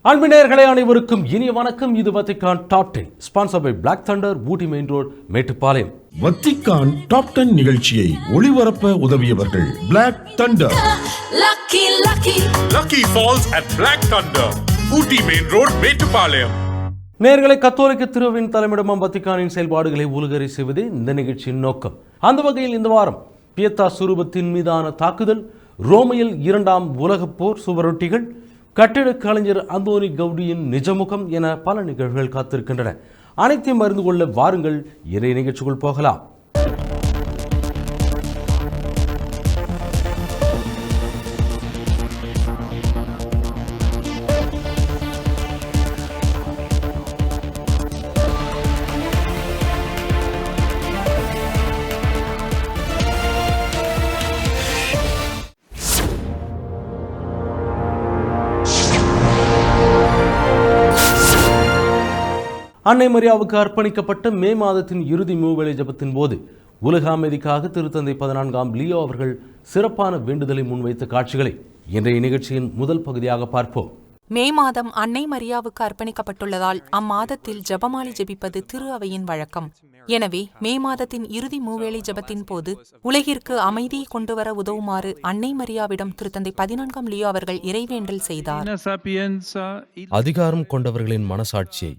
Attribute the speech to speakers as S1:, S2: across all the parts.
S1: அன்பின் நேயர்களே அனைவருக்கும் இனிய வணக்கம். இது Vatican top 10 sponsor by Black Thunder, Ooty main road, Mettupalayam.
S2: Vatican top 10 நிகழ்ச்சியை ஒளிபரப்ப உதவியவர்கள் Black Thunder.
S3: Lucky Falls at Black Thunder, Ooty main road, Mettupalayam.
S1: நேயர்களை, கத்தோலிக்க திருவின் தலைமையிடமும் வத்திக்கானின் செயல்பாடுகளை உலகறி செய்வதே இந்த நிகழ்ச்சியின் நோக்கம். அந்த வகையில் இந்த வாரம் பியத்தா சுரூபத்தின் மீதான தாக்குதல், ரோமையில் 2ஆம் உலகப் போர் சுவரொட்டிகள், கட்டிட கலைஞர் அந்தோனி கவுடியின் நிஜமுகம் என பல நிகழ்வுகள் காத்திருக்கின்றன. அனைத்தையும் அறிந்து கொள்ள வாருங்கள், இறை நிகழ்ச்சிக்குள் போகலாம். அன்னை மரியாவுக்கு அர்ப்பணிக்கப்பட்ட மே மாதத்தின் இறுதி மூவேளை ஜெபத்தின் போது உலக அமைதிக்காக திருத்தந்தை 14ஆம் லியோ அவர்கள் சிறப்பான வேண்டுதலை முன்வைத்த காட்சிகளை இன்றைய நிகழ்ச்சியின் முதல் பகுதியாக பார்ப்போம்.
S4: மே மாதம் அன்னை மரியாவுக்கு அர்ப்பணிக்கப்பட்டுள்ளதால் அம்மாதத்தில் ஜெபமாலை ஜெபிப்பது திரு அவையின் வழக்கம். எனவே மே மாதத்தின் இறுதி மூவேளை ஜெபத்தின் போது உலகிற்கு அமைதியை கொண்டுவர உதவுமாறு அன்னை மரியாவிடம் திருத்தந்தை 14ஆம் லியோ அவர்கள் இறைவேண்டல் செய்தார்.
S5: அதிகாரம் கொண்டவர்களின் மனசாட்சியை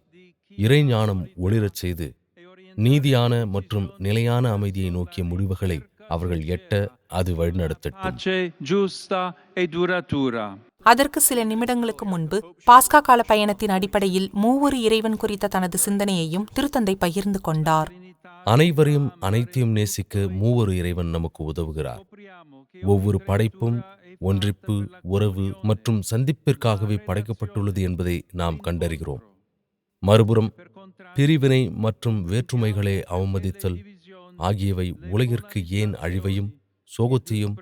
S5: இறைஞானம் ஒளிரச் செய்து நீதியான மற்றும் நிலையான அமைதியை நோக்கிய முடிவுகளை அவர்கள் எட்ட அது வழிநடத்தட்டும்.
S4: அதற்கு சில நிமிடங்களுக்கு முன்பு பாஸ்கா கால பயணத்தின் அடிப்படையில் மூவொரு இறைவன் குறித்த தனது சிந்தனையையும் திருத்தந்தை பகிர்ந்து கொண்டார்.
S5: அனைவரையும் அனைத்தையும் நேசிக்க மூவொரு இறைவன் நமக்கு உதவுகிறார். ஒவ்வொரு படைப்பும் ஒன்றிப்பு, உறவு மற்றும் சந்திப்பிற்காகவே படைக்கப்பட்டுள்ளது என்பதை நாம் கண்டறிகிறோம். மறுபுறம் பிரிவினை மற்றும் வேற்றுமைகளை அவமதித்தல் ஆகியவை உலகிற்கு ஏன் அழிவையும் சோகத்தையும்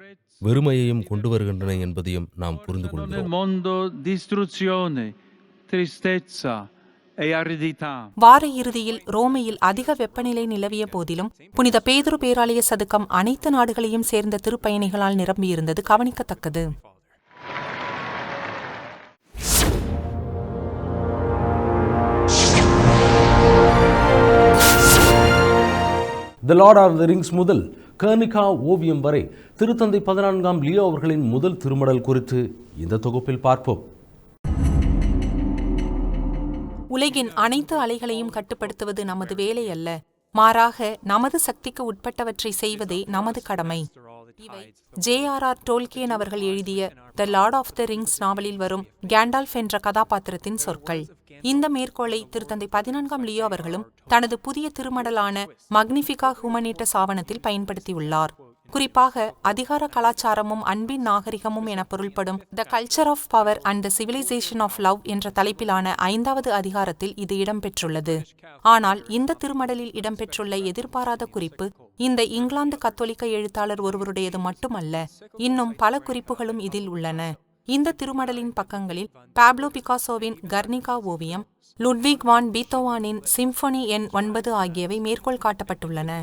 S5: வெறுமையையும் கொண்டு வருகின்றன என்பதையும் நாம் புரிந்து கொள்கிறோம்.
S4: வார இறுதியில் ரோமையில் அதிக வெப்பநிலை நிலவிய போதிலும் புனித பேதுரு பேராலய சதுக்கம் அனைத்து நாடுகளையும் சேர்ந்த திருப்பயணிகளால் நிரம்பியிருந்தது கவனிக்கத்தக்கது.
S1: தி லார்ட் ஆஃப் தி ரிங்ஸ் முதல் கர்னிகா ஓவியம் வரை திருத்தந்தை 14ஆம் லியோ அவர்களின் முதல் திருமடல் குறித்து இந்த தொகுப்பில் பார்ப்போம்.
S4: உலகின் அனைத்து அலைகளையும் கட்டுப்படுத்துவது நமது வேலை அல்ல, மாறாக நமது சக்திக்கு உட்பட்டவற்றை செய்வதே நமது கடமை. இவை ஜே.ஆர்.ஆர். டோல்கியன் அவர்கள் எழுதிய தி லார்ட் ஆஃப் தி ரிங்ஸ் நாவலில் வரும் கேண்டால்ஃப் என்ற கதாபாத்திரத்தின் சொற்கள். இந்த மேற்கோளை திருத்தந்தை 14ஆம் லியோ அவர்களும் தனது புதிய திருமடலான மக்னிஃபிகா ஹுமனிட்டஸ் ஆவணத்தில் பயன்படுத்தியுள்ளார். குறிப்பாக அதிகார கலாச்சாரமும் அன்பின் நாகரிகமும் என பொருள்படும் the culture of power and the civilisation of love என்ற தலைப்பிலான 5வது அதிகாரத்தில் இது இடம்பெற்றுள்ளது. ஆனால் இந்த திருமடலில் இடம்பெற்றுள்ள எதிர்பாராத குறிப்பு இந்த இங்கிலாந்து கத்தோலிக்க எழுத்தாளர் ஒருவருடையது மட்டுமல்ல, இன்னும் பல குறிப்புகளும் இதில் உள்ளன. இந்த திருமடலின் பக்கங்களில் பாப்லோ பிகாசோவின் கர்னிகா ஓவியம், லுட்விக் வான் பீத்தோவானின் சிம்பொனி எண் 9 ஆகியவை மேற்கோள் காட்டப்பட்டுள்ளன.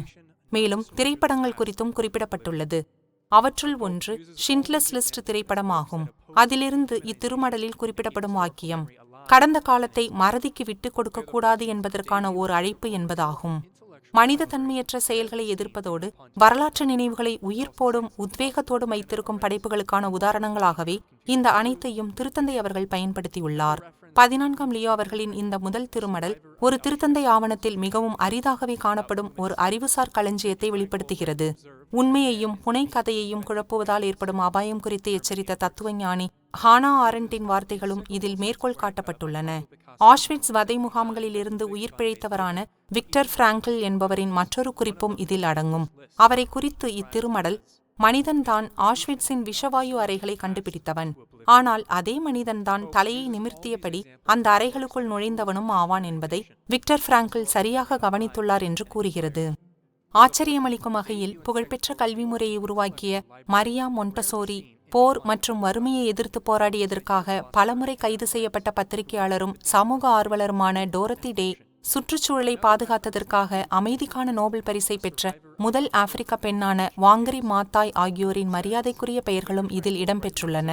S4: மேலும் திரைப்படங்கள் குறித்தும் குறிப்பிடப்பட்டுள்ளது. அவற்றுள் ஒன்று ஷிண்ட்லர்ஸ் லிஸ்ட் திரைப்படமாகும். அதிலிருந்து இத்திருமடலில் குறிப்பிடப்படும் வாக்கியம் கடந்த காலத்தை மறதிக்கு விட்டுக் கொடுக்க கூடாது என்பதற்கான ஓர் அழைப்பு என்பதாகும். மனித தன்மையற்ற செயல்களை எதிர்ப்பதோடு வரலாற்று நினைவுகளை உயிர்ப்போடும் உத்வேகத்தோடும் வைத்திருக்கும் படைப்புகளுக்கான உதாரணங்களாகவே இந்த அனைத்தையும் திருத்தந்தை அவர்கள் பயன்படுத்தியுள்ளார். 14ஆம் லியோ அவர்களின் இந்த முதல் திருமடல் ஒரு திருத்தந்தை ஆவணத்தில் மிகவும் அரிதாகவே காணப்படும் ஒரு அறிவுசார் களஞ்சியத்தை வெளிப்படுத்துகிறது. உண்மையையும் புனைக்கதையையும் குழப்புவதால் ஏற்படும் அபாயம் குறித்து எச்சரித்த தத்துவ ஞானி ஹானா ஆரண்டின் வார்த்தைகளும் இதில் மேற்கோள் காட்டப்பட்டுள்ளன. ஆஷ்விட்ஸ் வதை முகாம்களிலிருந்து உயிர் பிழைத்தவரான விக்டர் பிராங்கிள் என்பவரின் மற்றொரு குறிப்பும் இதில் அடங்கும். அவரை குறித்து இத்திருமடல் மனிதன்தான் ஆஷ்விட்ஸின் விஷவாயு அறைகளை கண்டுபிடித்தவன், ஆனால் அதே மனிதன்தான் தலையை நிமிர்த்தியபடி அந்த அறைகளுக்குள் நுழைந்தவனும் ஆவான் என்பதை விக்டர் பிராங்கிள் சரியாக கவனித்துள்ளார் என்று கூறுகிறது. ஆச்சரியமளிக்கும் வகையில் புகழ்பெற்ற கல்வி முறையை உருவாக்கிய மரியா மொன்டசோரி போர் மற்றும் வறுமையை எதிர்த்து போராடியதற்காக பலமுறை கைது செய்யப்பட்ட பத்திரிகையாளரும் சமூக ஆர்வலருமான டோரத்தி டே சுற்றுச்சூழலை பாதுகாத்ததற்காக அமைதிக்கான நோபல் பரிசை பெற்ற முதல் ஆப்பிரிக்க பெண்ணான வாங்கரி மாத்தாய் ஆகியோரின் மரியாதைக்குரிய பெயர்களும் இதில் இடம்பெற்றுள்ளன.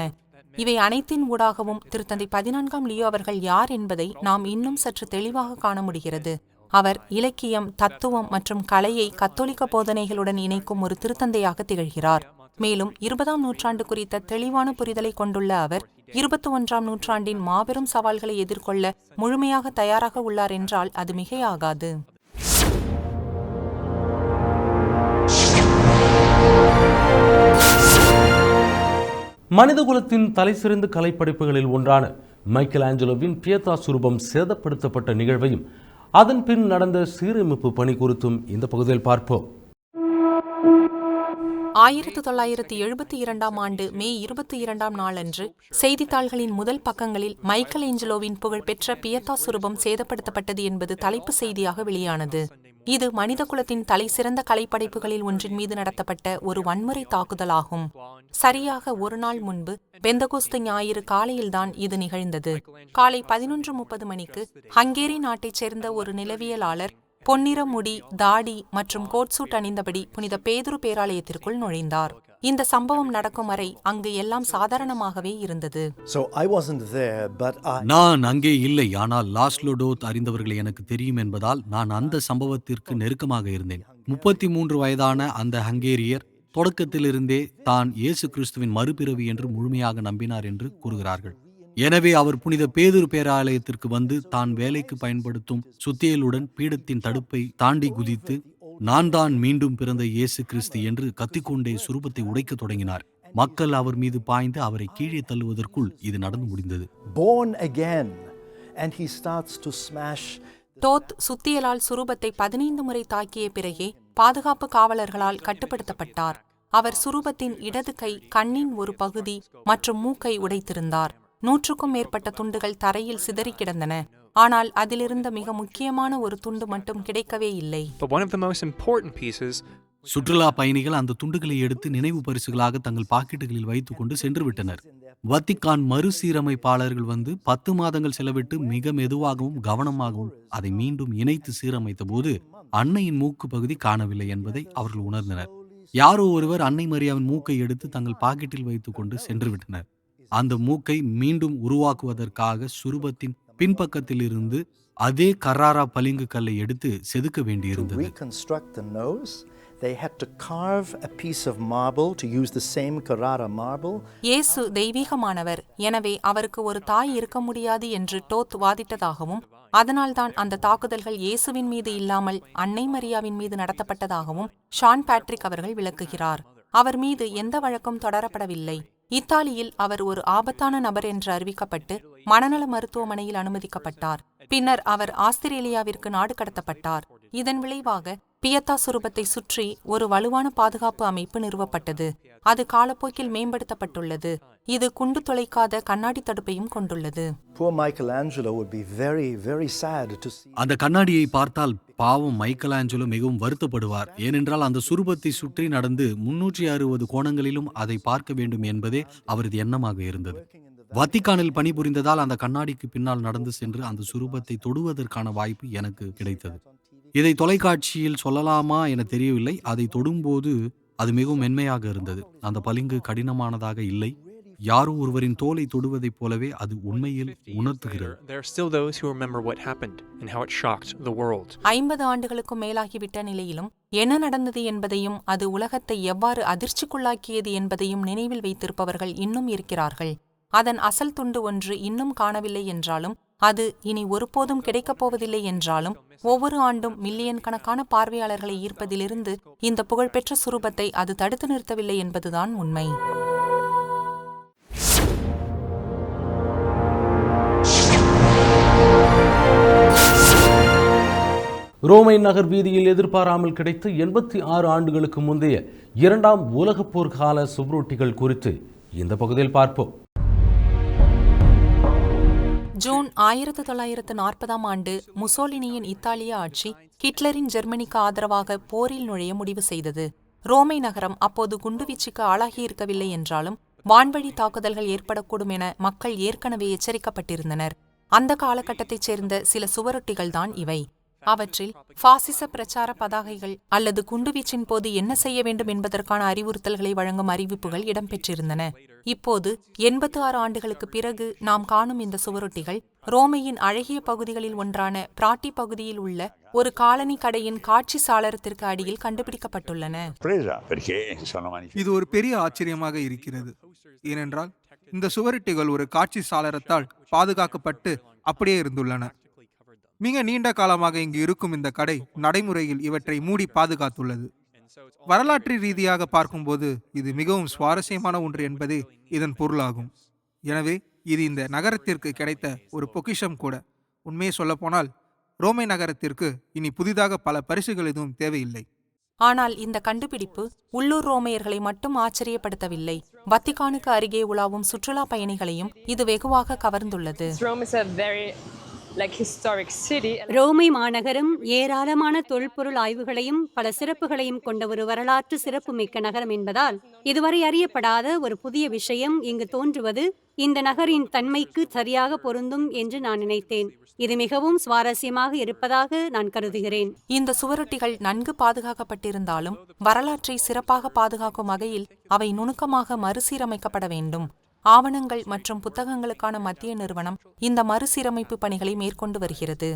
S4: இவை அனைத்தின் ஊடாகவும் திருத்தந்தை 14ஆம் லியோ அவர்கள் யார் என்பதை நாம் இன்னும் சற்று தெளிவாக காண முடிகிறது. அவர் இலக்கியம், தத்துவம் மற்றும் கலையை கத்தோலிக்க போதனைகளுடன் இணைக்கும் ஒரு திருத்தந்தையாக திகழ்கிறார். மேலும் 20ஆம் நூற்றாண்டு குறித்த தெளிவான புரிதலை கொண்டுள்ள அவர் 21ஆம் நூற்றாண்டின் மாபெரும் சவால்களை எதிர்கொள்ள முழுமையாக தயாராக உள்ளார் என்றால் அது மிகையாகாது.
S1: மனிதகுலத்தின் தலைசிறந்த கலைப்படைப்புகளில் ஒன்றான மைக்கேல் ஆஞ்சலோவின் பியத்தா சுரூபம் சேதப்படுத்தப்பட்ட நிகழ்வையும் அதன் பின் நடந்த சீரமைப்பு பணி குறித்தும் இந்த பகுதியில் பார்ப்போம்.
S4: 1972ஆம் ஆண்டு மே 22ஆம் நாளன்று செய்தித்தாள்களின் முதல் பக்கங்களில் மைக்கேல் ஏஞ்சலோவின் புகழ்பெற்ற பியத்தா சுரூபம் சேதப்படுத்தப்பட்டது என்பது தலைப்பு செய்தியாக வெளியானது. இது மனிதகுலத்தின் தலைசிறந்த கலைப்படைப்புகளில் ஒன்றின் மீது நடத்தப்பட்ட ஒரு வன்முறை தாக்குதலாகும். சரியாக ஒரு நாள் முன்பு பெந்தகோஸ்து ஞாயிறு காலையில்தான் இது நிகழ்ந்தது. காலை 11:30 மணிக்கு ஹங்கேரி நாட்டைச் சேர்ந்த ஒரு நிலவியலாளர் பொன்னிற முடி, தாடி மற்றும் கோட்சூட் அணிந்தபடி புனித பேதுரு பேராலயத்திற்குள் நுழைந்தார். இந்த சம்பவம் நடக்கும் வரை அங்கு எல்லாம் சாதாரணமாகவே இருந்தது.
S6: நான் அங்கே இல்லை, ஆனால் லாஸ்லோ டோத் அறிந்தவர்களை எனக்கு தெரியும் என்பதால் நான் அந்த சம்பவத்திற்கு நெருக்கமாக இருந்தேன். 33 வயதான அந்த ஹங்கேரியர் தொடக்கத்திலிருந்தே தான் இயேசு கிறிஸ்துவின் மறுபிறவி என்று முழுமையாக நம்பினார் என்று கூறுகிறார்கள். எனவே அவர் புனித பேதுரு பேராலயத்திற்கு வந்து தான் வேலைக்கு பயன்படுத்தும் சுத்தியலுடன் பீடத்தின் தடுப்பை தாண்டி குதித்து, நான் தான் மீண்டும் பிறந்த இயேசு கிறிஸ்து என்று கத்திக்கொண்டே சுரூபத்தை உடைக்க தொடங்கினார். மக்கள் அவர் மீது பாய்ந்து அவரை கீழே தள்ளுவதற்குள் இது நடந்து முடிந்தது.
S4: டோத் சுத்தியலால் சுரூபத்தை 15 முறை தாக்கிய பிறகே பாதுகாப்பு காவலர்களால் கட்டுப்படுத்தப்பட்டார். அவர் சுரூபத்தின் இடது கை, கண்ணின் ஒரு பகுதி மற்றும் மூக்கை உடைத்திருந்தார். 100க்கும் மேற்பட்ட துண்டுகள் தரையில் சிதறி கிடந்தன. ஆனால் அதிலிருந்த மிக முக்கியமான ஒரு துண்டு மட்டும் கிடைக்கவே இல்லை.
S6: சுற்றுலா பயணிகள் அந்த துண்டுகளை எடுத்து நினைவு பரிசுகளாக தங்கள் பாக்கெட்டுகளில் வைத்துக் கொண்டு சென்று விட்டனர். வத்திக்கான் மறுசீரமைப்பாளர்கள் வந்து 10 மாதங்கள் செலவிட்டு மிக மெதுவாகவும் கவனமாகவும் அதை மீண்டும் இணைத்து சீரமைத்த போது அன்னையின் மூக்கு பகுதி காணவில்லை என்பதை அவர்கள் உணர்ந்தனர். யாரோ ஒருவர் அன்னை மரியாவின் மூக்கை எடுத்து தங்கள் பாக்கெட்டில் வைத்துக் கொண்டு சென்று விட்டனர். அந்த மூக்கை மீண்டும் உருவாக்குவதற்காக சுரூபத்தின் பின்பக்கத்தில் இருந்து அதே கராரா பளிங்கு கல்லை எடுத்து செதுக்க வேண்டியிருந்தது.
S4: இயேசு தெய்வீகமானவர், எனவே அவருக்கு ஒரு தாய் இருக்க முடியாது என்று டோத் வாதிட்டதாகவும், அதனால்தான் அந்த தாக்குதல்கள் இயேசுவின் மீது இல்லாமல் அன்னை மரியாவின் மீது நடத்தப்பட்டதாகவும் ஷான் பேட்ரிக் அவர்கள் விளக்குகிறார். அவர் மீது எந்த வழக்கும் தொடரப்படவில்லை. இத்தாலியில் அவர் ஒரு ஆபத்தான நபர் என்று அறிவிக்கப்பட்டு மனநல மருத்துவமனையில் அனுமதிக்கப்பட்டார். பின்னர் அவர் ஆஸ்திரேலியாவிற்கு நாடு கடத்தப்பட்டார். இதன் விளைவாக பியத்தா சுரூபத்தை சுற்றி ஒரு வலுவான பாதுகாப்பு அமைப்பு நிறுவப்பட்டது. அது காலப்போக்கில் மேம்படுத்தப்பட்டுள்ளது. இது குண்டு துளைக்காத கண்ணாடி தடுப்பையும் கொண்டுள்ளது.
S6: அந்த கண்ணாடியை பார்த்தால் பாவம் மைக்கேல் ஆஞ்சலோ மிகவும் வருத்தப்படுவார். ஏனென்றால் அந்த சுரூபத்தை சுற்றி நடந்து 360 கோணங்களிலும் அதை பார்க்க வேண்டும் என்பதே அவரது எண்ணமாக இருந்தது. வத்திக்கானில் பணிபுரிந்ததால் அந்த கண்ணாடிக்கு பின்னால் நடந்து சென்று அந்த சுரூபத்தை தொடுவதற்கான வாய்ப்பு எனக்கு கிடைத்தது. இதை தொலைக்காட்சியில் சொல்லலாமா என தெரியவில்லை. அதை தொடும்போது அது மிகவும் மென்மையாக இருந்தது. அந்த பளிங்கு கடினமானதாக இல்லை. யாரோ ஒருவரின் தோலை தொடுவதைப் போலவே அது உண்மையில் உணர்த்துகிறது.
S4: 50 ஆண்டுகளுக்கும் மேலாகிவிட்ட நிலையிலும் என்ன நடந்தது என்பதையும் அது உலகத்தை எவ்வாறு அதிர்ச்சிக்குள்ளாக்கியது என்பதையும் நினைவில் வைத்திருப்பவர்கள் இன்னும் இருக்கிறார்கள். அதன் அசல் துண்டு ஒன்று இன்னும் காணவில்லை என்றாலும், அது இனி ஒருபோதும் கிடைக்கப் போவதில்லை என்றாலும், ஒவ்வொரு ஆண்டும் மில்லியன் கணக்கான பார்வையாளர்களை ஈர்ப்பதிலிருந்து இந்த புகழ்பெற்ற சுரூபத்தை அது தடுத்து நிறுத்தவில்லை என்பதுதான் உண்மை.
S1: ரோமை நகர் வீதியில் எதிர்பாராமல் கிடைத்த 86 ஆண்டுகளுக்கு முந்தைய 2ஆம் உலகப் போர் கால சுவரொட்டிகள் குறித்து இந்த பகுதியில் பார்ப்போம்.
S4: ஜூன் 1940ஆம் ஆண்டு முசோலினியின் இத்தாலிய ஆட்சி ஹிட்லரின் ஜெர்மனிக்கு ஆதரவாக போரில் நுழைய முடிவு செய்தது. ரோமை நகரம் அப்போது குண்டுவீச்சுக்கு ஆளாகியிருக்கவில்லை என்றாலும் வான்வழி தாக்குதல்கள் ஏற்படக்கூடும் என மக்கள் ஏற்கனவே எச்சரிக்கப்பட்டிருந்தனர். அந்த காலகட்டத்தைச் சேர்ந்த சில சுவரொட்டிகள்தான் இவை. அவற்றில் பாசிச பிரச்சார பதாகைகள் அல்லது குண்டுவீச்சின் போது என்ன செய்ய வேண்டும் என்பதற்கான அறிவுறுத்தல்களை வழங்கும் அறிவிப்புகள் இடம்பெற்றிருந்தன. இப்போது 86 ஆண்டுகளுக்கு பிறகு நாம் காணும் இந்த சுவரொட்டிகள் ரோமையின் அழகிய பகுதிகளில் ஒன்றான பிராட்டி பகுதியில் உள்ள ஒரு காலனி கடையின் காட்சி சாளரத்திற்கு அடியில் கண்டுபிடிக்கப்பட்டுள்ளன.
S7: இது ஒரு பெரிய ஆச்சரியமாக இருக்கிறது. ஏனென்றால் இந்த சுவரொட்டிகள் ஒரு காட்சி சாளரத்தால் பாதுகாக்கப்பட்டு அப்படியே இருந்துள்ளன. மிக நீண்ட காலமாக இங்கு இருக்கும் இந்த கடை நடைமுறையில் இவற்றை மூடி பாதுகாத்துள்ளது. வரலாற்று ரீதியாக பார்க்கும்போது இது மிகவும் சுவாரஸ்யமான ஒன்று என்பதே இதன் பொருளாகும். எனவே இது இந்த நகரத்திற்கு கிடைத்த ஒரு பொக்கிஷம் கூட. உண்மையை சொல்லப்போனால் ரோமை நகரத்திற்கு இனி புதிதாக பல பரிசுகள் எதுவும் தேவையில்லை.
S4: ஆனால் இந்த கண்டுபிடிப்பு உள்ளூர் ரோமையர்களை மட்டும் ஆச்சரியப்படுத்தவில்லை. வத்திக்கானுக்கு அருகே உலாவும் சுற்றுலா பயணிகளையும் இது வெகுவாக கவர்ந்துள்ளது.
S8: ரோமை மாநகரம் ஏராளமான தொல்பொருள் ஆய்வுகளையும் பல சிறப்புகளையும் கொண்ட ஒரு வரலாற்று சிறப்புமிக்க நகரம் என்பதால் இதுவரை அறியப்படாத ஒரு புதிய விஷயம் இங்கு தோன்றுவது இந்த நகரின் தன்மைக்கு சரியாக பொருந்தும் என்று நான் நினைத்தேன். இது மிகவும் சுவாரஸ்யமாக இருப்பதாக நான் கருதுகிறேன்.
S4: இந்த சுவரொட்டிகள் நன்கு பாதுகாக்கப்பட்டிருந்தாலும் வரலாற்றை சிறப்பாக பாதுகாக்கும் வகையில் அவை நுணுக்கமாக மறுசீரமைக்கப்பட வேண்டும். ஆவணங்கள் மற்றும் புத்தகங்களுக்கான மத்திய நிறுவனம் இந்த மறுசீரமைப்பு பணிகளை மேற்கொண்டு வருகிறது.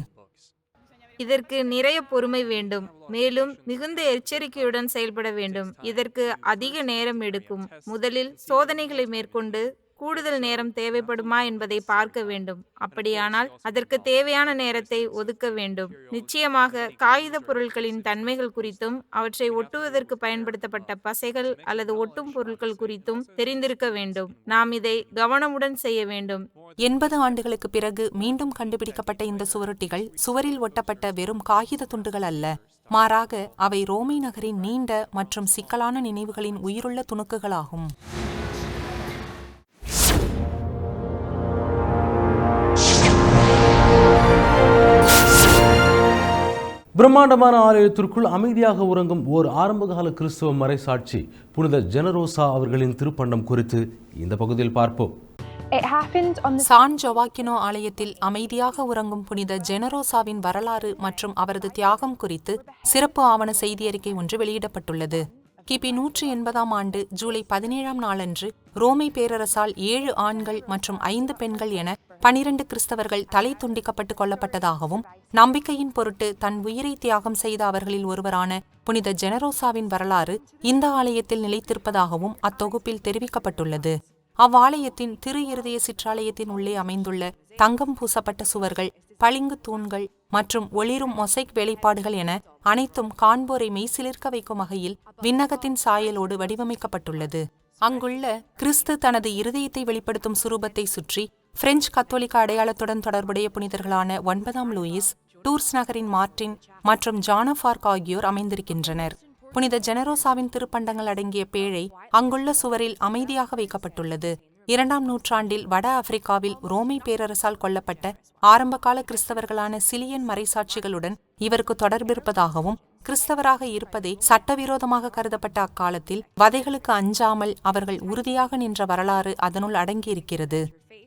S9: இதற்கு நிறைய பொறுமை வேண்டும், மேலும் மிகுந்த எச்சரிக்கையுடன் செயல்பட வேண்டும். இதற்கு அதிக நேரம் எடுக்கும். முதலில் சோதனைகளை மேற்கொண்டு கூடுதல் நேரம் தேவைப்படுமா என்பதை பார்க்க வேண்டும். அப்படியானால் அதற்கு தேவையான நேரத்தை ஒதுக்க வேண்டும். நிச்சயமாக காகித பொருட்களின் தன்மைகள் குறித்தும் அவற்றை ஒட்டுவதற்கு பயன்படுத்தப்பட்ட பசைகள் அல்லது ஒட்டும் பொருட்கள் குறித்தும் தெரிந்திருக்க வேண்டும். நாம் இதை கவனமுடன் செய்ய வேண்டும்.
S4: 80 ஆண்டுகளுக்கு பிறகு மீண்டும் கண்டுபிடிக்கப்பட்ட இந்த சுவரொட்டிகள் சுவரில் ஒட்டப்பட்ட வெறும் காகித துண்டுகள் அல்ல, மாறாக அவை ரோமை நகரின் நீண்ட மற்றும் சிக்கலான நினைவுகளின் உயிருள்ள துணுக்குகளாகும்.
S1: பிரம்மாண்டமான ஆலயத்திற்குள் அமைதியாக உறங்கும் ஓர் ஆரம்பகால கிறிஸ்தவ மறைசாட்சி புனித ஜெனரோசா அவர்களின் திருப்பண்டம் குறித்து இந்த பகுதியில் பார்ப்போம்.
S4: சான் ஜோவாக்கினோ ஆலயத்தில் அமைதியாக உறங்கும் புனித ஜெனரோசாவின் வரலாறு மற்றும் அவரது தியாகம் குறித்து சிறப்பு ஆவண செய்தியறிக்கை ஒன்று வெளியிடப்பட்டுள்ளது. கிபி 180ஆம் ஆண்டு ஜூலை 17ஆம் நாளன்று ரோமை பேரரசால் 7 ஆண்கள் மற்றும் 5 பெண்கள் என 12 கிறிஸ்தவர்கள் தலை துண்டிக்கப்பட்டு கொல்லப்பட்டதாகவும் நம்பிக்கையின் பொருட்டு தன் உயிரை தியாகம் செய்த அவர்களில் ஒருவரான புனித ஜெனரோசாவின் வரலாறு இந்த ஆலயத்தில் நிலைத்திருப்பதாகவும் அத்தொகுப்பில் தெரிவிக்கப்பட்டுள்ளது. அவ்வாலயத்தின் திரு இருதய சிற்றாலயத்தின் உள்ளே அமைந்துள்ள தங்கம் பூசப்பட்ட சுவர்கள், பளிங்கு தூண்கள் மற்றும் ஒளிரும் மொசைக் வேலைப்பாடுகள் என அனைத்தும் காண்போரை மெய்சிலிர்க்க வைக்கும் வகையில் விண்ணகத்தின் சாயலோடு வடிவமைக்கப்பட்டுள்ளது. அங்குள்ள கிறிஸ்து தனது இருதயத்தை வெளிப்படுத்தும் சுரூபத்தை சுற்றி பிரெஞ்சு கத்தோலிக்க அடையாளத்துடன் தொடர்புடைய புனிதர்களான 9ஆம் லூயிஸ், டூர்ஸ் நகரின் மார்டின் மற்றும் ஜான் ஆஃப் ஆர்க் ஆகியோர் அமைந்திருக்கின்றனர். புனித ஜெனரோசாவின் திருப்பண்டங்கள் அடங்கிய பேழை அங்குள்ள சுவரில் அமைதியாக வைக்கப்பட்டுள்ளது. 2ஆம் நூற்றாண்டில் வட ஆப்பிரிக்காவில் ரோமை பேரரசால் கொல்லப்பட்ட ஆரம்பகால கிறிஸ்தவர்களான சிலியன் மறைசாட்சிகளுடன் இவருக்கு தொடர்பிருப்பதாகவும், கிறிஸ்தவராக இருப்பதை சட்டவிரோதமாக கருதப்பட்ட அக்காலத்தில் வதைகளுக்கு அஞ்சாமல் அவர்கள் உறுதியாக நின்ற வரலாறு அதனுள் அடங்கியிருக்கிறது.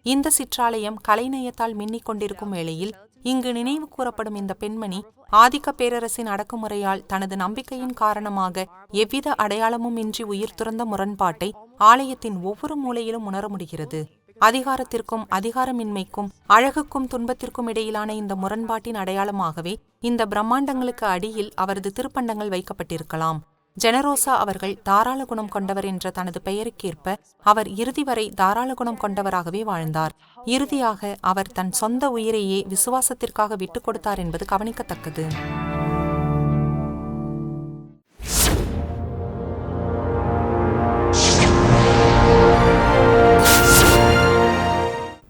S4: இந்த சிற்றாலயம் கலைநயத்தால் மின்னிக் கொண்டிருக்கும் வேளையில் இங்கு நினைவு கூறப்படும் இந்த பெண்மணி ஆதிக்க பேரரசின் அடக்குமுறையால் தனது நம்பிக்கையின் காரணமாக எவ்வித அடையாளமும் இன்றி உயிர் துறந்த முரண்பாட்டை ஆலயத்தின் ஒவ்வொரு மூலையிலும் உணர முடிகிறது. அதிகாரத்திற்கும் அதிகாரமின்மைக்கும் அழகுக்கும் துன்பத்திற்கும் இடையிலான இந்த முரண்பாட்டின் அடையாளமாகவே இந்த பிரம்மாண்டங்களுக்கு அடியில் அவரது திருப்பண்டங்கள் வைக்கப்பட்டிருக்கலாம். ஜெனரோசா அவர்கள் தாராள குணம் கொண்டவர் என்ற தனது பெயருக்கேற்ப அவர் இறுதி வரை தாராள குணம் கொண்டவராகவே வாழ்ந்தார். இறுதியாக அவர் தன் சொந்த உயிரையே விசுவாசத்திற்காக விட்டுக் கொடுத்தார் என்பது கவனிக்கத்தக்கது.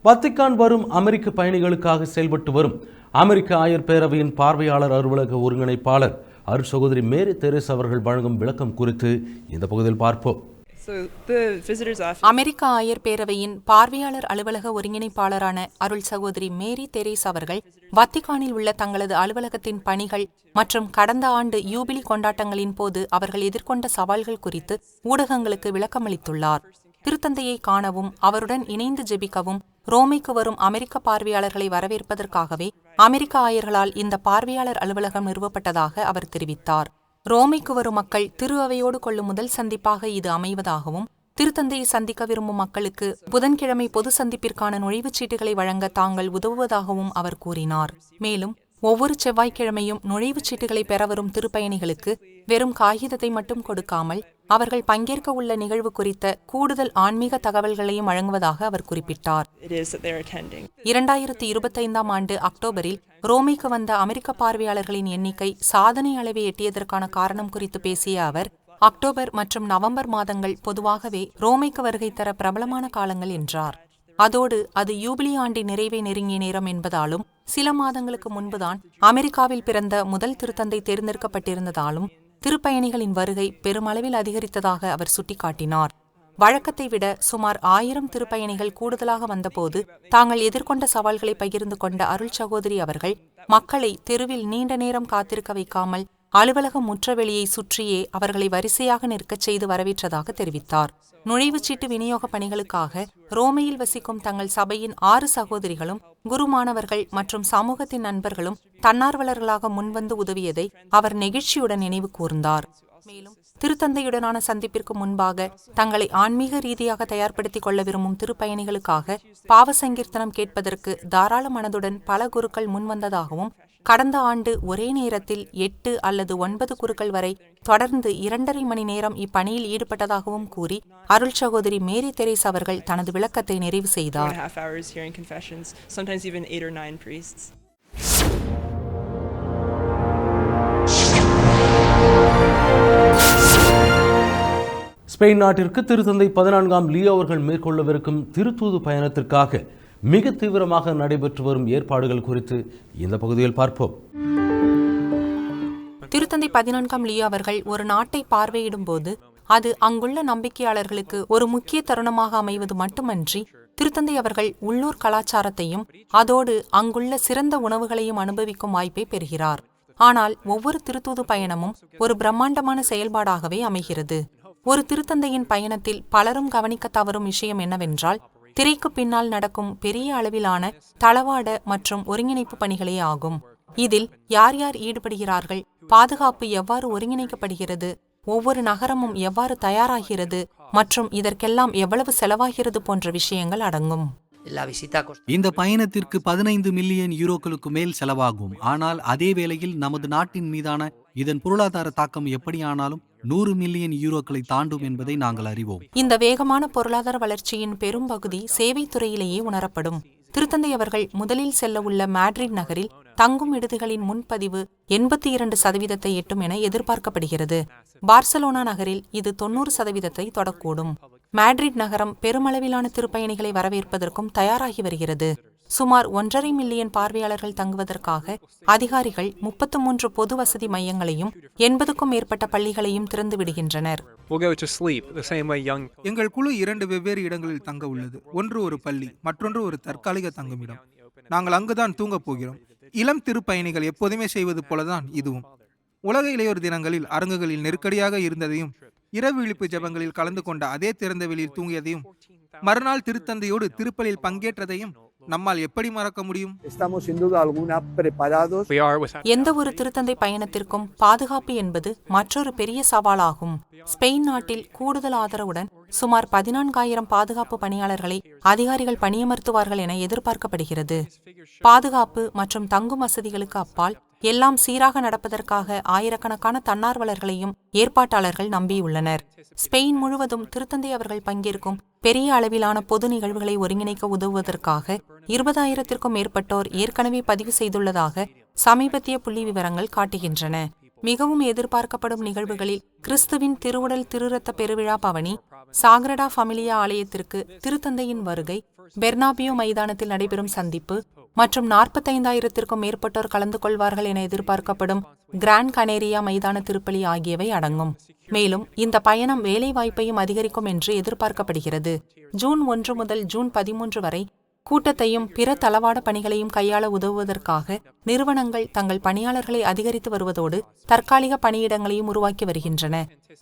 S1: வத்திக்கான் வரும் அமெரிக்க பயணிகளுக்காக செயல்பட்டு வரும் அமெரிக்க ஆயர் பேரவையின் பார்வையாளர் அலுவலக ஒருங்கிணைப்பாளர் அருட்சகோதரி மேரி தெரேஸ் அவர்கள் வழங்கும் விளக்கம் குறித்து இந்த பகுதியில் பார்ப்போம்.
S4: அமெரிக்க ஆயர் பேரவையின் பார்வையாளர் அலுவலக ஒருங்கிணைப்பாளரான அருள் சகோதரி மேரி தெரேஸ் அவர்கள் வத்திக்கானில் உள்ள தங்களது அலுவலகத்தின் பணிகள் மற்றும் கடந்த ஆண்டு யூபிலி கொண்டாட்டங்களின் போது அவர்கள் எதிர்கொண்ட சவால்கள் குறித்து ஊடகங்களுக்கு விளக்கமளித்துள்ளார். திருத்தந்தையை காணவும் அவருடன் இணைந்து ஜெபிக்கவும் ரோமைக்கு வரும் அமெரிக்க பார்வையாளர்களை வரவேற்பதற்காகவே அமெரிக்க ஆயர்களால் இந்த பார்வையாளர் அலுவலகம் நிறுவப்பட்டதாக அவர் தெரிவித்தார். ரோமைக்கு வரும் மக்கள் திரு அவையோடு கொள்ளும் முதல் சந்திப்பாக இது அமைவதாகவும், திருத்தந்தையை சந்திக்க விரும்பும் மக்களுக்கு புதன்கிழமை பொது சந்திப்பிற்கான நுழைவுச் சீட்டுகளை வழங்க தாங்கள் உதவுவதாகவும் அவர் கூறினார். மேலும் ஒவ்வொரு செவ்வாய்க்கிழமையும் நுழைவுச் சீட்டுகளை பெற வரும் திருப்பயணிகளுக்கு வெறும் காகிதத்தை மட்டும் கொடுக்காமல் அவர்கள் பங்கேற்க உள்ள நிகழ்வு குறித்த கூடுதல் ஆன்மீக தகவல்களையும் வழங்குவதாக அவர் குறிப்பிட்டார். 2025 ஆண்டு அக்டோபரில் ரோமைக்கு வந்த அமெரிக்க பார்வையாளர்களின் எண்ணிக்கை சாதனை அளவை எட்டியதற்கான காரணம் குறித்து பேசிய அவர், அக்டோபர் மற்றும் நவம்பர் மாதங்கள் பொதுவாகவே ரோமைக்கு வருகை தர பிரபலமான காலங்கள் என்றார். அதோடு அது யூபிலி ஆண்டின் நிறைவை நெருங்கிய நேரம் என்பதாலும், சில மாதங்களுக்கு முன்புதான் அமெரிக்காவில் பிறந்த முதல் திருத்தந்தை தேர்ந்தெடுக்கப்பட்டிருந்ததாலும் திருப்பயணிகளின் வருகை பெருமளவில் அதிகரித்ததாக அவர் சுட்டிக்காட்டினார். வழக்கத்தை விட சுமார் 1000 திருப்பயணிகள் கூடுதலாக வந்தபோது தாங்கள் எதிர்கொண்ட சவால்களை பகிர்ந்து கொண்ட அருள் சகோதரி அவர்கள் மக்களை தெருவில் நீண்ட நேரம் காத்திருக்க வைக்காமல் அலுவலக முற்றவெளியை சுற்றியே அவர்களை வரிசையாக நிற்கச் செய்து வரவேற்றதாக தெரிவித்தார். நுழைவுச்சீட்டு விநியோக பணிகளுக்காக ரோமையில் வசிக்கும் தங்கள் சபையின் 6 சகோதரிகளும் குருமானவர்கள் மற்றும் சமூகத்தின் நண்பர்களும் தன்னார்வலர்களாக முன்வந்து உதவியதை அவர் நெகிழ்ச்சியுடன் நினைவு கூர்ந்தார். மேலும் திருத்தந்தையுடனான சந்திப்பிற்கு முன்பாக தங்களை ஆன்மீக ரீதியாக தயார்படுத்திக் கொள்ள விரும்பும் திருப்பயணிகளுக்காக பாவ சங்கீர்த்தனம் கேட்பதற்கு தாராள மனதுடன் பல குருக்கள் முன்வந்ததாகவும், கடந்த ஆண்டு ஒரே நேரத்தில் 8 அல்லது 9 குருக்கள் வரை தொடர்ந்து 2.5 மணி நேரம் இப்பணியில் ஈடுபட்டதாகவும் கூறி அருள் சகோதரி மேரி தெரேஸ் அவர்கள் தனது விளக்கத்தை நிறைவு செய்தார்.
S1: ஸ்பெயின் நாட்டிற்கு திருத்தந்தை 14ஆம் லியோ அவர்கள் மேற்கொள்ளவிருக்கும் திருத்தூது பயணத்திற்காக மிக தீவிரமாக நடைபெற்று வரும் ஏற்பாடுகள் குறித்து இந்த பகுதியில் பார்ப்போம்.
S4: திருத்தந்தை 14ஆம் லியோ அவர்கள் ஒரு நாட்டை பார்வையிடும் போது அது அங்குள்ள நம்பிக்கையாளர்களுக்கு ஒரு முக்கிய தருணமாக அமைவது மட்டுமன்றி, திருத்தந்தை அவர்கள் உள்ளூர் கலாச்சாரத்தையும் அதோடு அங்குள்ள சிறந்த உணவுகளையும் அனுபவிக்கும் வாய்ப்பை பெறுகிறார். ஆனால் ஒவ்வொரு திருத்தூது பயணமும் ஒரு பிரம்மாண்டமான செயல்பாடாகவே அமைகிறது. ஒரு திருத்தந்தையின் பயணத்தில் பலரும் கவனிக்க தவறும் விஷயம் என்னவென்றால், திரைக்கு பின்னால் நடக்கும் பெரிய அளவிலான தளவாட மற்றும் ஒருங்கிணைப்பு பணிகளே ஆகும். இதில் யார் யார் ஈடுபடுகிறார்கள், பாதுகாப்பு எவ்வாறு ஒருங்கிணைக்கப்படுகிறது, ஒவ்வொரு நகரமும் எவ்வாறு தயாராகிறது மற்றும் இதற்கெல்லாம் எவ்வளவு செலவாகிறது போன்ற விஷயங்கள் அடங்கும்.
S6: இந்த பயணத்திற்கு 15 மில்லியன் யூரோக்களுக்கு மேல் செலவாகும். ஆனால் அதே வேளையில் நமது நாட்டின் மீதான இதன் பொருளாதார தாக்கம் எப்படியானாலும் 100 மில்லியன் யூரோக்களை தாண்டும் என்பதை நாங்கள் அறிவோம்.
S4: இந்த வேகமான பொருளாதார வளர்ச்சியின் பெரும் பகுதி சேவை துறையிலேயே உணரப்படும். திருத்தந்தை அவர்கள் முதலில் செல்ல உள்ள மேட்ரிட் நகரில் தங்கும் விடுதிகளின் முன்பதிவு 82% எட்டும் என எதிர்பார்க்கப்படுகிறது. பார்சலோனா நகரில் இது 90% தொடக்கூடும். மேட்ரிட் நகரம் பெருமளவிலான திருப்பயணிகளை வரவேற்பதற்கும் தயாராகி வருகிறது. சுமார் 1.5 மில்லியன் பார்வையாளர்கள் தங்குவதற்காக அதிகாரிகள் 33 பொது வசதி மையங்களையும் 80க்கும் மேற்பட்ட பள்ளிகளையும் திறந்து விடுகின்றனர்.
S7: எங்கள் குழு 2 வெவ்வேறு இடங்களில் தங்க உள்ளது. ஒன்று ஒரு பள்ளி, மற்றொன்று ஒரு தற்காலிக தங்குமிடம். நாங்கள் அங்குதான் தூங்கப் போகிறோம். இளம் திருப்பயணிகள் எப்போதுமே செய்வது போலதான் இதுவும். உலக இளையோர் தினங்களில் அரங்குகளில் நெருக்கடியாக இருந்ததையும், இரவு விழிப்பு ஜபங்களில் கலந்து கொண்ட அதே திறந்த வெளியில் தூங்கியதையும், மறுநாள் திருத்தந்தையோடு திருப்பலியில் பங்கேற்றதையும் நம்மால் எப்படி மறக்க முடியும்?
S4: எந்த ஒரு திருத்தந்தை பயணத்திற்கும் பாதுகாப்பு என்பது மற்றொரு பெரிய சவாலாகும். ஸ்பெயின் நாட்டில் கூடுதல் ஆதரவுடன் சுமார் 14,000 பாதுகாப்பு பணியாளர்களை அதிகாரிகள் பணியமர்த்துவார்கள் என எதிர்பார்க்கப்படுகிறது. பாதுகாப்பு மற்றும் தங்கும் வசதிகளுக்கு அப்பால் எல்லாம் சீராக நடப்பதற்காக ஆயிரக்கணக்கான தன்னார்வலர்களையும் ஏற்பாட்டாளர்கள் நம்பியுள்ளனர். ஸ்பெயின் முழுவதும் திருத்தந்தை அவர்கள் பங்கேற்கும் பெரிய அளவிலான பொது நிகழ்வுகளை ஒருங்கிணைக்க உதவுவதற்காக 20,000க்கும் மேற்பட்டோர் ஏற்கனவே பதிவு செய்துள்ளதாக சமீபத்திய புள்ளி விவரங்கள் காட்டுகின்றன. மிகவும் எதிர்பார்க்கப்படும் நிகழ்வுகளில் கிறிஸ்துவின் திருவுடல் திருரத்த பெருவிழா பவனி, சாக்ரடா ஃபமிலியா ஆலயத்திற்கு திருத்தந்தையின் வருகை, பெர்னாபியோ மைதானத்தில் நடைபெறும் சந்திப்பு மற்றும் 45,000க்கும் மேற்பட்டோர் கலந்து கொள்வார்கள் என எதிர்பார்க்கப்படும் கிராண்ட் கனேரியா மைதான திருப்பலி ஆகியவை அடங்கும். மேலும் இந்த பயணம் வேலை வாய்ப்பையும் அதிகரிக்கும் என்று எதிர்பார்க்கப்படுகிறது. ஜூன் 1 முதல் ஜூன் 13 வரை கூட்டத்தையும் பிற தளவாட பணிகளையும் கையாள உதவுவதற்காக நிறுவனங்கள் தங்கள் பணியாளர்களை அதிகரித்து வருவதோடு தற்காலிக பணியிடங்களையும் உருவாக்கி வருகின்றன.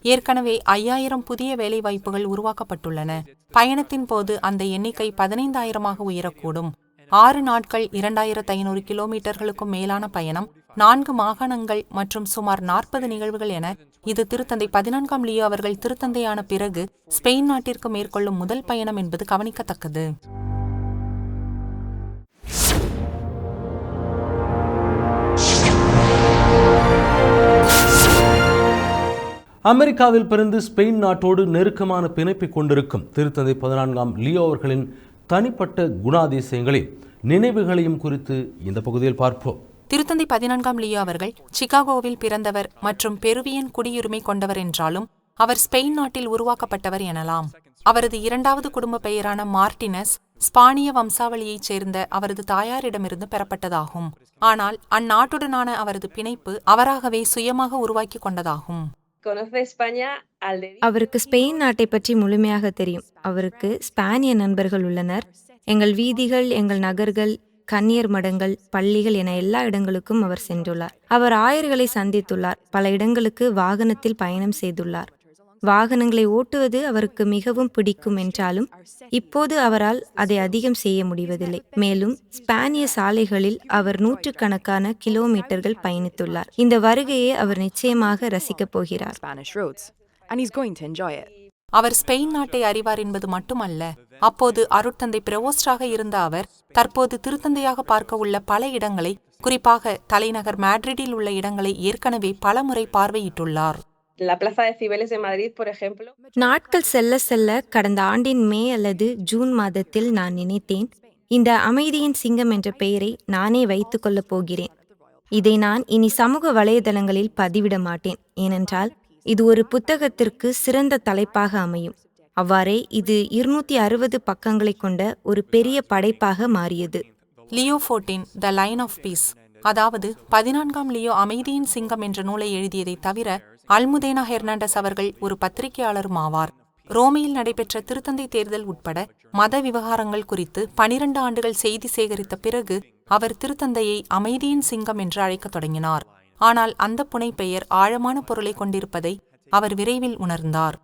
S4: ஏற்கனவே 5,000 புதிய வேலை வாய்ப்புகள் உருவாக்கப்பட்டுள்ளன. பயணத்தின் போது அந்த எண்ணிக்கை 15,000ஆக உயரக்கூடும். 6 நாட்கள் 2500 கிலோமீட்டர்களுக்கும் மேலான பயணம், 4 மாகாணங்கள் மற்றும் சுமார் 40 நிகழ்வுகள் என இது திருத்தந்தை 14ஆம் லியோ அவர்கள் திருத்தந்தையான பிறகு ஸ்பெயின் நாட்டிற்கு மேற்கொள்ளும் முதல் பயணம் என்பது கவனிக்கத்தக்கது.
S1: அமெரிக்காவில் பிறந்து ஸ்பெயின் நாட்டோடு நெருக்கமான பிணைப்பை கொண்டிருக்கும் திருத்தந்தை 14ஆம் லியோ அவர்களின் தனிப்பட்ட குணாதிசயங்களையும் நினைவுகளையும் குறித்து இந்த பகுதியில் பார்ப்போம்.
S4: திருத்தந்தை 14ஆம் லியோ அவர்கள் சிகாகோவில் பிறந்தவர் மற்றும் பெருவியன் குடியுரிமை கொண்டவர் என்றாலும் அவர் ஸ்பெயின் நாட்டில் உருவாக்கப்பட்டவர் எனலாம். அவரது இரண்டாவது குடும்ப பெயரான மார்டினஸ் ஸ்பானிய வம்சாவளியைச் சேர்ந்த அவரது தாயாரிடமிருந்து பெறப்பட்டதாகும். ஆனால் அந்நாட்டுடனான அவரது பிணைப்பு அவராகவே சுயமாக உருவாக்கி கொண்டதாகும்.
S10: அவருக்கு ஸ்பெயின் நாட்டை பற்றி முழுமையாக தெரியும். அவருக்கு ஸ்பானிய நண்பர்கள் உள்ளனர். எங்கள் வீதிகள், எங்கள் நகர்கள், கன்னியர் மடங்கள், பள்ளிகள் என எல்லா இடங்களுக்கும் அவர் சென்றுள்ளார். அவர் ஆயர்களை சந்தித்துள்ளார். பல இடங்களுக்கு வாகனத்தில் பயணம் செய்துள்ளார். வாகனங்களை ஓட்டுவது அவருக்கு மிகவும் பிடிக்கும் என்றாலும் இப்போது அவரால் அதை அதிகம் செய்ய முடிவதில்லை. மேலும் ஸ்பானிய சாலைகளில் அவர் 100கணக்கான கிலோமீட்டர்கள் பயணித்துள்ளார். இந்த வருகையை அவர் நிச்சயமாக ரசிக்கப் போகிறார்.
S4: அவர் ஸ்பெயின் நாட்டை அறிவார் என்பது மட்டுமல்ல, அப்போது அருட்தந்தை பிரவோஸ்டாக இருந்த அவர் தற்போது திருத்தந்தையாக பார்க்க உள்ள பல இடங்களை, குறிப்பாக தலைநகர் மேட்ரிடில் உள்ள இடங்களை ஏற்கனவே பல முறை பார்வையிட்டுள்ளார்.
S10: நாட்கள் செல்ல செல்ல கடந்த ஆண்டின் மே அல்லது ஜூன் மாதத்தில் நான் நினைத்தேன், இந்த அமைதியின் சிங்கம் என்ற பெயரை நானே வைத்துக் கொள்ளப் போகிறேன். இதை நான் இனி சமூக வலைதளங்களில் பதிவிட மாட்டேன், ஏனென்றால் இது ஒரு புத்தகத்திற்கு சிறந்த தலைப்பாக அமையும். அவ்வாறே இது 260 பக்கங்களை கொண்ட ஒரு பெரிய படைப்பாக மாறியது.
S4: Leo 14 the line of peace, அதாவது 14ஆம் லியோ அமைதியின் சிங்கம் என்ற நூலை எழுதியதை தவிர அல்முதேனா ஹெர்னாண்டஸ் அவர்கள் ஒரு பத்திரிகையாளரும் ஆவார். ரோமையில் நடைபெற்ற திருத்தந்தை தேர்தல் உட்பட மத விவகாரங்கள் குறித்து 12 ஆண்டுகள் செய்தி சேகரித்த பிறகு அவர் திருத்தந்தையை அமைதியின் சிங்கம் என்று அழைக்கத் தொடங்கினார். ஆனால் அந்த புனைப்பெயர் ஆழமான பொருளை கொண்டிருப்பதை அவர் விரைவில் உணர்ந்தார்.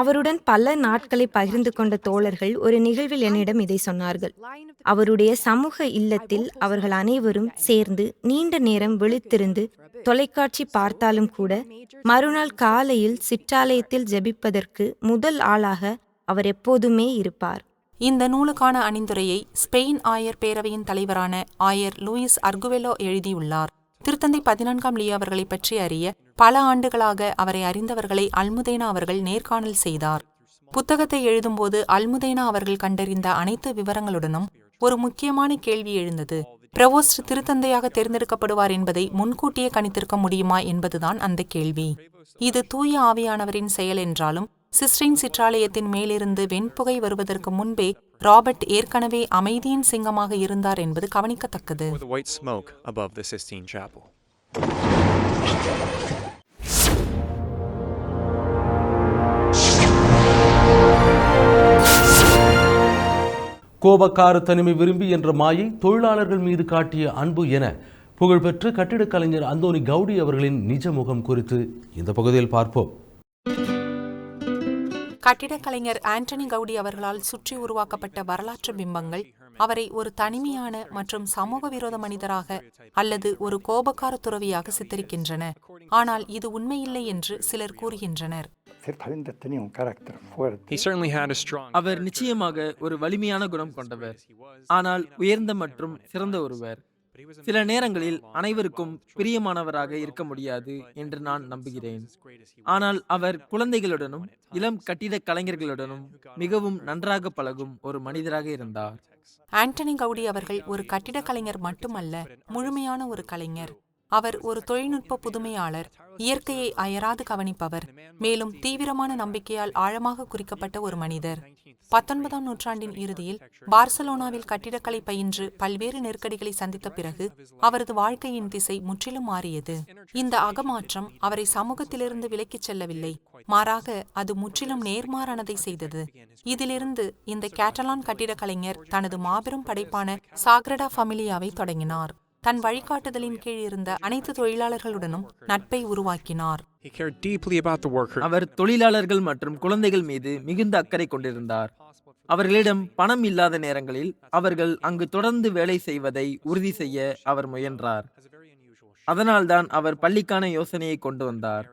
S10: அவருடன் பல நாட்களை பகிர்ந்து கொண்ட தோழர்கள் ஒரு நிகழ்வில் என்னிடம் இதை சொன்னார்கள். அவருடைய சமூக இல்லத்தில் அவர்கள் அனைவரும் சேர்ந்து நீண்ட நேரம் விழித்திருந்து தொலைக்காட்சி பார்த்தாலும் கூட மறுநாள் காலையில் சிற்றாலயத்தில் ஜெபிப்பதற்கு முதல் ஆளாக அவர் எப்போதுமே இருப்பார்.
S4: இந்த நூலுக்கான அணிந்துரையை ஸ்பெயின் ஆயர் பேரவையின் தலைவரான ஆயர் லூயிஸ் அர்குவெலோ எழுதியுள்ளார். திருத்தந்தை 14ஆம் லியோ அவர்களை பற்றி அறிய பல ஆண்டுகளாக அவரை அறிந்தவர்களை அல்முதேனா அவர்கள் நேர்காணல் செய்தார். புத்தகத்தை எழுதும்போது அல்முதேனா அவர்கள் கண்டறிந்த அனைத்து விவரங்களுடனும் ஒரு முக்கியமான கேள்வி எழுந்தது. பிரவோஸ்ட் திருத்தந்தையாக தேர்ந்தெடுக்கப்படுவார் என்பதை முன்கூட்டியே கணித்திருக்க முடியுமா என்பதுதான் அந்த கேள்வி. இது தூய ஆவியானவரின் செயல் என்றாலும் சிஸ்டின் சிற்றாலயத்தின் மேலிருந்து வெண்புகை வருவதற்கு முன்பே ராபர்ட் ஏற்கனவே அமைதியின் சிங்கமாக இருந்தார் என்பது கவனிக்கத்தக்கது.
S1: கோபக்கார தனிமை விரும்பி என்ற மாயை தொழிலாளர்கள் மீது காட்டிய அன்பு என புகழ்பெற்ற கட்டிடக் கலைஞர் அந்தோனி கவுடி அவர்களின் நிஜ முகம் குறித்து இந்த பகுதியில் பார்ப்போம்.
S4: கட்டிடக் கலைஞர் ஆண்டனி கவுடி அவர்களால் சுற்றி உருவாக்கப்பட்ட வரலாற்று பிம்பங்கள் அவரை ஒரு தனிமையான மற்றும் சமூக விரோத மனிதராக அல்லது ஒரு கோபக்கார துறவியாக சித்தரிக்கின்றன. ஆனால் இது உண்மையில்லை என்று சிலர் கூறுகின்றனர்.
S11: அவர் நிச்சயமாக ஒரு வலிமையான குணம் கொண்டவர், ஆனால் உயர்ந்த மற்றும் சிறந்த ஒருவர். சில நேரங்களில் அனைவருக்கும் பிரியமானவராக இருக்க முடியாது என்று நான் நம்புகிறேன். ஆனால் அவர் குழந்தைகளுடனும் இளம் கட்டிடக் கலைஞர்களுடனும் மிகவும் நன்றாக பழகும் ஒரு மனிதராக இருந்தார்.
S4: ஆண்டனி கவுடி அவர்கள் ஒரு கட்டிடக் கலைஞர் மட்டுமல்ல, முழுமையான ஒரு கலைஞர். அவர் ஒரு தொழில்நுட்ப புதுமையாளர், இயற்கையை அயராது கவனிப்பவர், மேலும் தீவிரமான நம்பிக்கையால் ஆழமாக குறிக்கப்பட்ட ஒரு மனிதர். 19ஆம் நூற்றாண்டின் இறுதியில் பார்சலோனாவில் கட்டிடக்கலை பயின்று பல்வேறு நெருக்கடிகளை சந்தித்த பிறகு அவரது வாழ்க்கையின் திசை முற்றிலும் மாறியது. இந்த அகமாற்றம் அவரை சமூகத்திலிருந்து விலக்கிச் செல்லவில்லை, மாறாக அது முற்றிலும் நேர்மாறானதை செய்தது. இதிலிருந்து இந்த கேட்டலான் கட்டிடக் கலைஞர் தனது மாபெரும் படைப்பான சாக்ரடா ஃபமிலியாவை தொடங்கினார். தன் வழிகாட்டுதலின் கீழ் இருந்த அனைத்து தொழிலாளர்களுடனும் நட்பை உருவாக்கினார்.
S11: அவர் தொழிலாளர்கள் மற்றும் குழந்தைகள் மீது மிகுந்த அக்கறை கொண்டிருந்தார். அவர்களிடம் பணம் இல்லாத நேரங்களில் அவர்கள் அங்கு தொடர்ந்து வேலை செய்வதை உறுதி செய்ய அவர் முயன்றார். அதனால்தான் அவர் பள்ளிக்கான யோசனையை கொண்டு வந்தார்.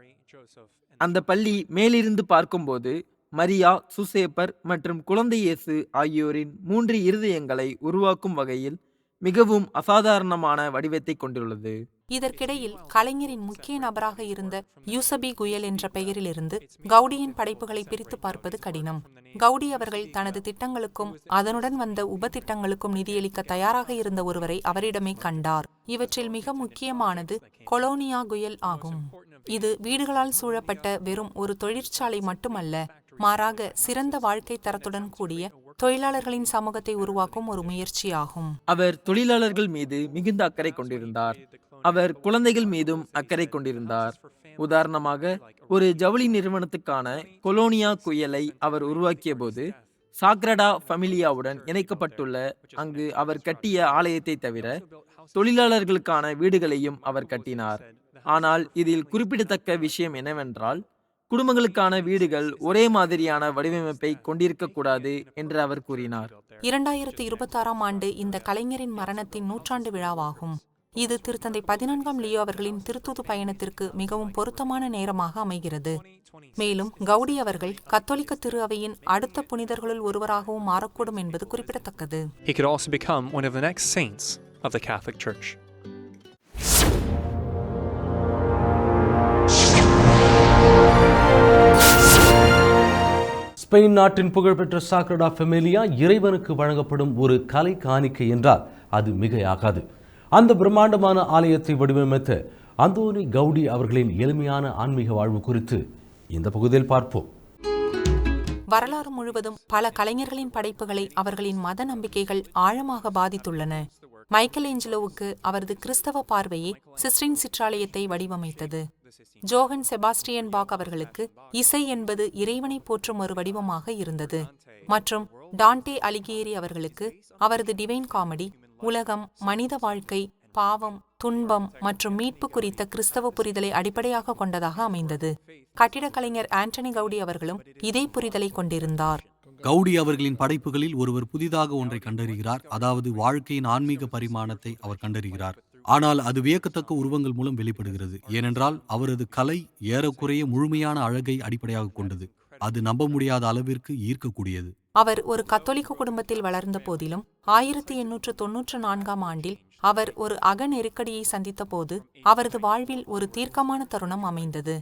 S11: அந்த பள்ளி மேலிருந்து பார்க்கும்போது மரியா, சுசேப்பர் மற்றும் குழந்தை இயேசு ஆகியோரின் 3 இருதயங்களை உருவாக்கும் வகையில் மிகவும் அசாதாரணமான வடிவத்தை கொண்டுள்ளது.
S4: இதற்கிடையில் கலைஞரின் முக்கிய நபராக இருந்த யூசபி குயல் என்ற பெயரிலிருந்து கவுடியின் படைப்புகளை பிரித்து பார்ப்பது கடினம். கவுடி அவர்கள் தனது திட்டங்களுக்கும் அதனுடன் வந்த உபதிட்டங்களுக்கும் நிதியளிக்க தயாராக இருந்த ஒருவரை அவரிடமே கண்டார். இவற்றில் மிக முக்கியமானது கொலோனியா குயல் ஆகும். இது வீடுகளால் சூழப்பட்ட வெறும் ஒரு தொழிற்சாலை மட்டுமல்ல, மாறாக சிறந்த வாழ்க்கை தரத்துடன் கூடிய தொழிலாளர்களின் சமூகத்தை உருவாக்கும் ஒரு முயற்சியாகும்.
S11: அவர் தொழிலாளர்கள் மீது மிகுந்த அக்கறை கொண்டிருந்தார். அவர் குழந்தைகள் மீதும் அக்கறை கொண்டிருந்தார். உதாரணமாக, ஒரு ஜவுளி நிறுவனத்துக்கான கொலோனியா குயலை அவர் உருவாக்கிய போது சாக்ரடா ஃபமிலியாவுடன் இணைக்கப்பட்டுள்ள அங்கு அவர் கட்டிய ஆலயத்தை தவிர தொழிலாளர்களுக்கான வீடுகளையும் அவர் கட்டினார். ஆனால் இதில் குறிப்பிடத்தக்க விஷயம் என்னவென்றால், குடும்பங்களுக்கான வீடுகள் ஒரே மாதிரியான வடிவமைப்பை கொண்டிருக்கக்கூடாது என்று அவர் கூறினார்.
S4: 2026ஆம் ஆண்டு இந்த கலைஞரின் மரணத்தின் 100ஆண்டு விழாவாகும். இது திருத்தந்தை 14ஆம் லியோ அவர்களின் திருத்தூது பயணத்திற்கு மிகவும் பொருத்தமான நேரமாக அமைகிறது. மேலும் கவுடி அவர்கள் கத்தோலிக்க திரு அவையின் அடுத்த புனிதர்களுள் ஒருவராகவும் மாறக்கூடும் என்பது குறிப்பிடத்தக்கது.
S12: He could also become one of the next saints of the Catholic Church.
S1: Spain நாட்டின் புகழ்பெற்ற சாக்ரடா ஃபெமிலியா இறைவனுக்கு வழங்கப்படும் ஒரு கலை காணிக்கை என்றால் அது மிகையாகாது. அந்த பிரம்மாண்டமான ஆலயத்தை வடிவமைத்த அந்தோனி கவுடி அவர்களின் எளிமையான ஆன்மீக வாழ்வு குறித்து இந்த பகுதியில் பார்ப்போம்.
S4: வரலாறு முழுவதும் பல கலைஞர்களின் படைப்புகளை அவர்களின் மத நம்பிக்கைகள் ஆழமாக பாதித்துள்ளன. மைக்கேல் ஏஞ்சலோவுக்கு அவரது கிறிஸ்தவ பார்வையே சிஸ்டின் சிற்றாலயத்தை வடிவமைத்தது. ஜோஹன் செபாஸ்டியன் பாக் அவர்களுக்கு இசை என்பது இறைவனை போற்றும் ஒரு வடிவமாக இருந்தது. மற்றும் டான்டே அலிகியேரி அவர்களுக்கு அவரது டிவைன் காமெடி உலகம், மனித வாழ்க்கை, பாவம், துன்பம் மற்றும் மீட்பு குறித்த கிறிஸ்தவ புரிதலை அடிப்படையாக கொண்டதாக அமைந்தது. கட்டிடக்கலைஞர் ஆண்டனி கவுடி அவர்களும் இதே புரிதலை கொண்டிருந்தார்.
S6: கவுடி அவர்களின் படைப்புகளில் ஒருவர் புதிதாக ஒன்றை கண்டறிகிறார். அதாவது வாழ்க்கையின் ஆன்மீக பரிமாணத்தை அவர் கண்டறிகிறார். ஆனால் அது வியக்கத்தக்க உருவங்கள் மூலம் வெளிப்படுகிறது. ஏனென்றால் அவரது கலை ஏறக்குறைய முழுமையான அழகை அடிப்படையாக கொண்டது. அது நம்ப முடியாத அளவிற்கு ஈர்க்கக்கூடியது.
S4: அவர் ஒரு கத்தோலிக்க குடும்பத்தில் வளர்ந்த போதிலும் 1894ஆம் ஆண்டில் அவர் ஒரு அக நெருக்கடியை சந்தித்த போது அவரது வாழ்வில் ஒரு தீர்க்கமான தருணம் அமைந்தது.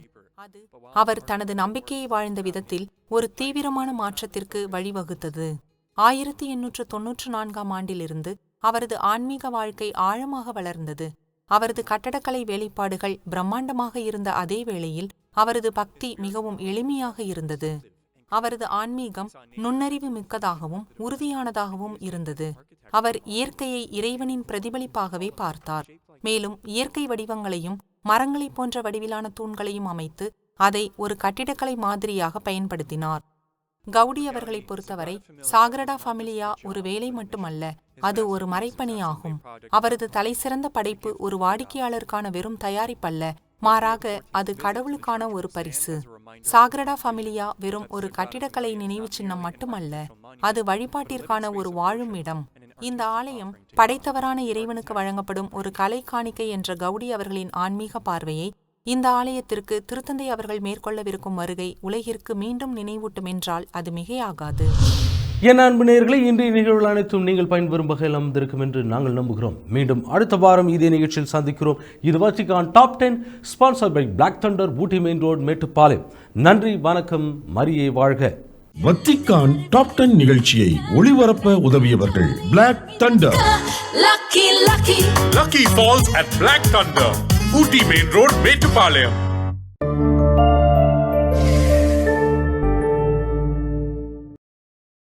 S4: அது அவர் தனது நம்பிக்கையை வாழ்ந்த விதத்தில் ஒரு தீவிரமான மாற்றத்திற்கு வழிவகுத்தது. 1894ஆம் ஆண்டிலிருந்து அவரது ஆன்மீக வாழ்க்கை ஆழமாக வளர்ந்தது. அவரது கட்டடக்கலை வேலைப்பாடுகள் பிரம்மாண்டமாக இருந்த அதே வேளையில் அவரது பக்தி மிகவும் எளிமையாக இருந்தது. அவரது ஆன்மீகம் நுண்ணறிவு மிக்கதாகவும் உறுதியானதாகவும் இருந்தது. அவர் இயற்கையை இறைவனின் பிரதிபலிப்பாகவே பார்த்தார். மேலும் இயற்கை வடிவங்களையும் மரங்களைப் போன்ற வடிவிலான தூண்களையும் அமைத்து அதை ஒரு கட்டிடக்கலை மாதிரியாக பயன்படுத்தினார். கவுடி அவர்களை பொறுத்தவரை சாக்ரடா ஃபமிலியா ஒரு வேலை மட்டுமல்ல, அது ஒரு மறைப்பணியாகும். அவரது தலைசிறந்த படைப்பு ஒரு வாடிக்கையாளருக்கான வெறும் தயாரிப்பல்ல, மாறாக அது கடவுளுக்கான ஒரு பரிசு. சாக்ரடா ஃபமிலியா வெறும் ஒரு கட்டிடக்கலை நினைவு சின்னம் மட்டுமல்ல, அது வழிபாட்டிற்கான ஒரு வாழும் இடம். இந்த ஆலயம் படைத்தவரான இறைவனுக்கு வழங்கப்படும் ஒரு கலை காணிக்கை என்ற கவுடி அவர்களின் ஆன்மீக பார்வையை இந்த ஆலயத்திற்கு திருத்தந்தை அவர்கள் மேற்கொள்ளவிருக்கும் வருகை உலகிற்கு மீண்டும் நினைவூட்டும் என்றால் அது மிகையாகாது.
S1: என் அன்பு நேயர்களே, இன்றைய நிகழ்வுகள் அனைத்தும் நீங்கள் பயன்பெறும் வகையில் அமைந்திருக்கும் என்று நாங்கள் நம்புகிறோம். மீண்டும் அடுத்த வாரம் இதே நிகழ்ச்சியில் சந்திக்கிறோம். இது Vatican top 10 sponsor by Black Thunder, Ooty main road, Mettupalayam. நன்றி, வணக்கம், மரியே வாழ்க.
S2: வத்திக்கான் டாப் 10 நிகழ்ச்சியை ஒளிபரப்ப உதவியவர்கள் Black Thunder.
S3: Lucky Falls at Black Thunder, Ooty Main Road, Mettupalayam.